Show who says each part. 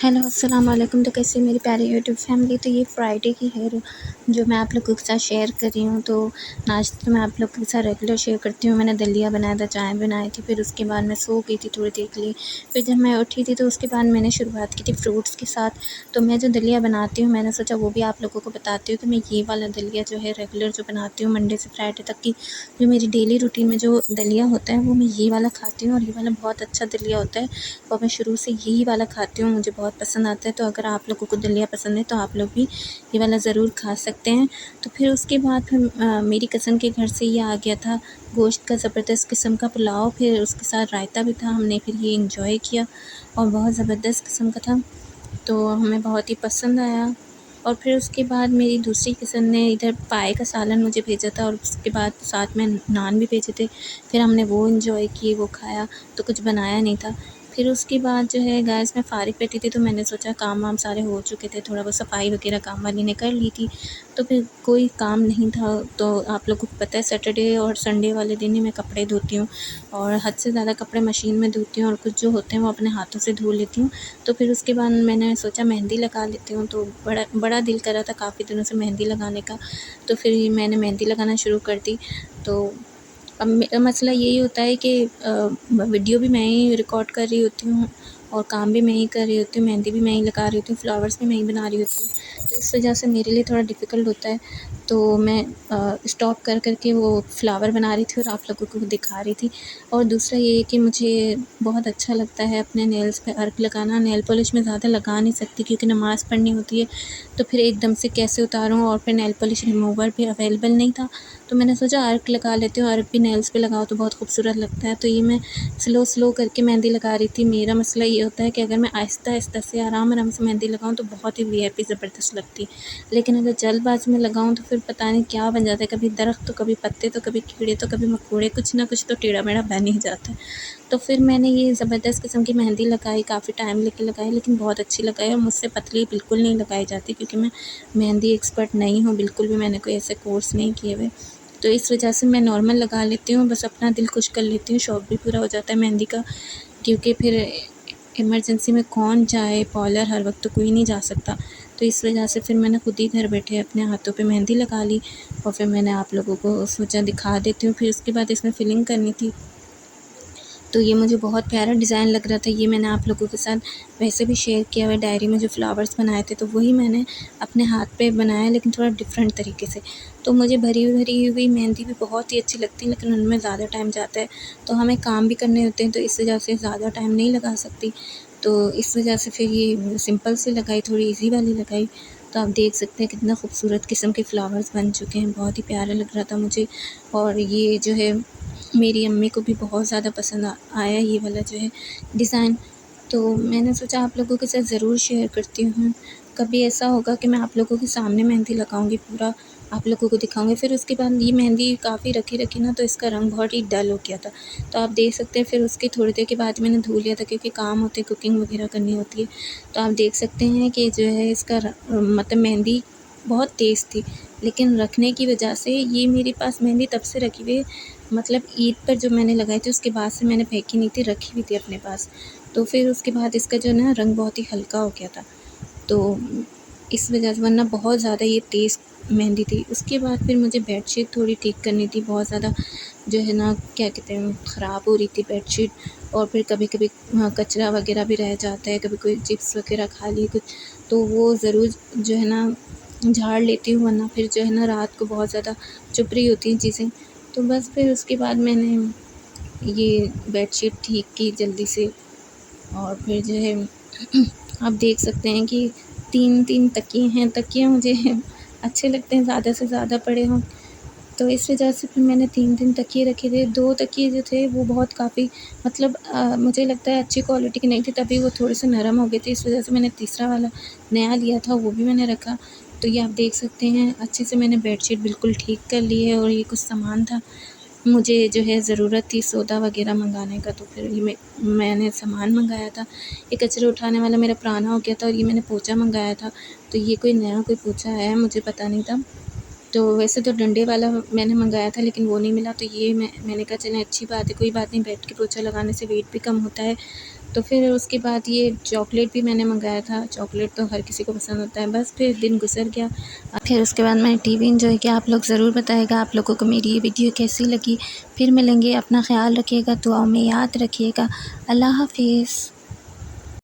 Speaker 1: Hello अस्सलाम वालेकुम। तो कैसे मेरी प्यारी यूट्यूब फैमिली। तो ये फ्राइडे की है जो मैं आप लोगों के साथ शेयर कर रही हूँ। तो नाश्ते तो मैं आप लोगों के साथ रेगुलर शेयर करती हूँ। मैंने दलिया बनाया था, चाय बनाई थी, फिर उसके बाद मैं सो गई थी थोड़ी देर के लिए। फिर जब मैं उठी थी तो उसके बाद मैंने शुरुआत की थी फ्रूट्स के साथ। तो मैं जो दलिया बनाती हूँ मैंने सोचा वो भी आप लोगों को बताती हूँ। तो मैं ये वाला दलिया जो है रेगुलर जो बनाती हूँ मंडे से फ्राइडे तक की जो मेरी डेली रूटीन में जो दलिया होता है वो मैं ये वाला खाती हूँ। और ये वाला बहुत अच्छा दलिया होता है और मैं शुरू से यही वाला खाती हूँ, मुझे बहुत पसंद आता है। तो अगर आप लोगों को दलिया पसंद है तो आप लोग भी ये वाला ज़रूर खा सकते हैं। तो फिर उसके बाद फिर मेरी कज़न के घर से ये आ गया था गोश्त का ज़बरदस्त किस्म का पुलाव, फिर उसके साथ रायता भी था। हमने फिर ये एंजॉय किया और बहुत ज़बरदस्त किस्म का था, तो हमें बहुत ही पसंद आया। और फिर उसके बाद मेरी दूसरी कज़न ने इधर पाए का सालन मुझे भेजा था और उसके बाद साथ में नान भी भेजे थे। फिर हमने वो एंजॉय किए, वो खाया। तो कुछ बनाया नहीं था। फिर उसके बाद जो है गैस में फ़ारिग बैठी थी तो मैंने सोचा काम वाम सारे हो चुके थे, थोड़ा बहुत सफाई वगैरह काम वाली ने कर ली थी। तो फिर कोई काम नहीं था। तो आप लोगों को पता है सैटरडे और संडे वाले दिन ही मैं कपड़े धोती हूँ और हद से ज़्यादा कपड़े मशीन में धोती हूँ और कुछ जो होते हैं वो अपने हाथों से धो लेती हूँ। तो फिर उसके बाद मैंने सोचा मेहंदी लगा लेती हूँ। तो बड़ा बड़ा दिल कर रहा था काफ़ी दिनों से मेहंदी लगाने का। तो फिर मैंने मेहंदी लगाना शुरू कर दी। तो अब मेरा मसला यही होता है कि वीडियो भी मैं ही रिकॉर्ड कर रही होती हूँ और काम भी मैं ही कर रही होती हूँ, मेहंदी भी मैं ही लगा रही होती हूँ, फ्लावर्स भी मैं ही बना रही होती हूँ। तो इस वजह से मेरे लिए थोड़ा डिफ़िकल्ट होता है। तो मैं स्टॉप कर के वो फ्लावर बना रही थी और आप लोगों को दिखा रही थी। और दूसरा ये है कि मुझे बहुत अच्छा लगता है अपने नेल्स पे अर्क लगाना। नेल पॉलिश मैं ज़्यादा लगा नहीं सकती क्योंकि नमाज़ पढ़नी होती है, तो फिर एकदम से कैसे उतारूँ, और फिर नेल पॉलिश रिमूवर भी अवेलेबल नहीं था। तो मैंने सोचा अर्क लगा लेती हूँ, अर्क भी नेल्स पे लगाओ तो बहुत खूबसूरत लगता है। तो ये मैं स्लो करके मेहंदी लगा रही थी। मेरा मसला ये होता है कि अगर मैं आहिस्ता से आराम से मेहंदी लगाऊँ तो बहुत ही वीआईपी ज़बरदस्त लगती है, लेकिन अगर जल्दबाज़ी में लगाऊँ तो फिर पता नहीं क्या बन जाता है, कभी दरख्त तो कभी पत्ते तो कभी कीड़े तो कभी मकोड़े, कुछ ना कुछ तो टेढ़ा-मेढ़ा बन ही जाता है। तो फिर मैंने ये ज़बरदस्त किस्म की मेहंदी लगाई, काफ़ी टाइम लेके लगाई, लेकिन बहुत अच्छी लगाई। और मुझसे पतली बिल्कुल नहीं लगाई जाती क्योंकि मैं मेहंदी एक्सपर्ट नहीं हूँ बिल्कुल भी, मैंने कोई ऐसे कोर्स नहीं किए हुए। तो इस वजह से मैं नॉर्मल लगा लेती हूँ, बस अपना दिल खुश कर लेती हूँ, शौक़ भी पूरा हो जाता है मेहंदी का। क्योंकि फिर इमरजेंसी में कौन जाए पार्लर, हर वक्त तो कोई नहीं जा सकता। तो इस वजह से फिर मैंने खुद ही घर बैठे अपने हाथों पे मेहंदी लगा ली और फिर मैंने आप लोगों को सोचा दिखा देती हूँ। फिर उसके बाद इसमें फिलिंग करनी थी, तो ये मुझे बहुत प्यारा डिज़ाइन लग रहा था। ये मैंने आप लोगों के साथ वैसे भी शेयर किया हुआ है, डायरी में जो फ्लावर्स बनाए थे तो वही मैंने अपने हाथ पे बनाया, लेकिन थोड़ा डिफरेंट तरीके से। तो मुझे भरी हुई मेहंदी भी बहुत ही अच्छी लगती है, लेकिन उनमें ज़्यादा टाइम जाता है। तो हमें काम भी करने होते हैं, तो इस वजह से ज़्यादा टाइम नहीं लगा सकती। तो इस वजह से फिर ये सिंपल सी लगाई, थोड़ी ईज़ी वाली लगाई। तो आप देख सकते हैं कितना खूबसूरत किस्म के फ्लावर्स बन चुके हैं, बहुत ही प्यारा लग रहा था मुझे। और ये जो है मेरी अम्मी को भी बहुत ज़्यादा पसंद आया ये वाला जो है डिज़ाइन। तो मैंने सोचा आप लोगों के साथ ज़रूर शेयर करती हूँ। कभी ऐसा होगा कि मैं आप लोगों के सामने मेहंदी लगाऊँगी, पूरा आप लोगों को दिखाऊँगी। फिर उसके बाद ये मेहंदी काफ़ी रखी ना तो इसका रंग बहुत ही डल हो गया था। तो आप देख सकते हैं फिर उसकी थोड़ी देर के बाद मैंने धो लिया था क्योंकि काम होते हैं, कुकिंग वगैरह करनी होती है। तो आप देख सकते हैं कि जो है इसका मतलब मेहंदी बहुत तेज़ थी, लेकिन रखने की वजह से ये मेरे पास मेहंदी तब से रखी हुई है, मतलब ईद पर जो मैंने लगाई थी उसके बाद से मैंने फेंकी नहीं थी, रखी हुई थी अपने पास। तो फिर उसके बाद इसका जो है ना रंग बहुत ही हल्का हो गया था। तो इस वजह से, वरना बहुत ज़्यादा ये तेज़ मेहंदी थी। उसके बाद फिर मुझे बेडशीट थोड़ी ठीक करनी थी, बहुत ज़्यादा जो है ना क्या कहते हैं ख़राब हो रही थी बेडशीट। और फिर कभी-कभी कचरा वगैरह भी रह जाता है, कभी कोई चिप्स वगैरह खा ली कुछ, तो वो ज़रूर जो है ना झाड़ लेती हूँ, वरना फिर जो है ना रात को बहुत ज़्यादा चुभ रही होती हैं चीज़ें। तो बस फिर उसके बाद मैंने ये बेडशीट ठीक की जल्दी से। और फिर जो है आप देख सकते हैं कि 3-3 तकिए हैं। तकिए मुझे अच्छे लगते हैं ज़्यादा से ज़्यादा पड़े हों, तो इस वजह से फिर मैंने 3-3 तकिए रखे थे। 2 तकिए जो थे वो बहुत काफ़ी मतलब मुझे लगता है अच्छी क्वालिटी के नहीं थे, तभी वो थोड़े से नरम हो गए थे। इस वजह से मैंने तीसरा वाला नया लिया था वो भी मैंने रखा। तो ये आप देख सकते हैं अच्छे से मैंने बेडशीट बिल्कुल ठीक कर ली है। और ये कुछ सामान था, मुझे जो है ज़रूरत थी सौदा वगैरह मँगाने का, तो फिर ये मैंने सामान मँगाया था। ये कचरा उठाने वाला मेरा पुराना हो गया था और ये मैंने पोंछा मँगाया था। तो ये कोई नया कोई पोंछा है, मुझे पता नहीं था। तो वैसे तो डंडे वाला मैंने मँगाया था लेकिन वो नहीं मिला, तो ये मैंने कहा चलें अच्छी बात है, कोई बात नहीं, बैठ के पोंछा लगाने से वेट भी कम होता है। तो फिर उसके बाद ये चॉकलेट भी मैंने मंगाया था। चॉकलेट तो हर किसी को पसंद होता है। बस फिर दिन गुज़र गया। फिर उसके बाद मैंने टीवी एंजॉय किया। आप लोग ज़रूर बताइएगा आप लोगों को मेरी ये वीडियो कैसी लगी। फिर मिलेंगे, अपना ख़्याल रखिएगा, दुआओं में याद रखिएगा। अल्लाह हाफ़िज़।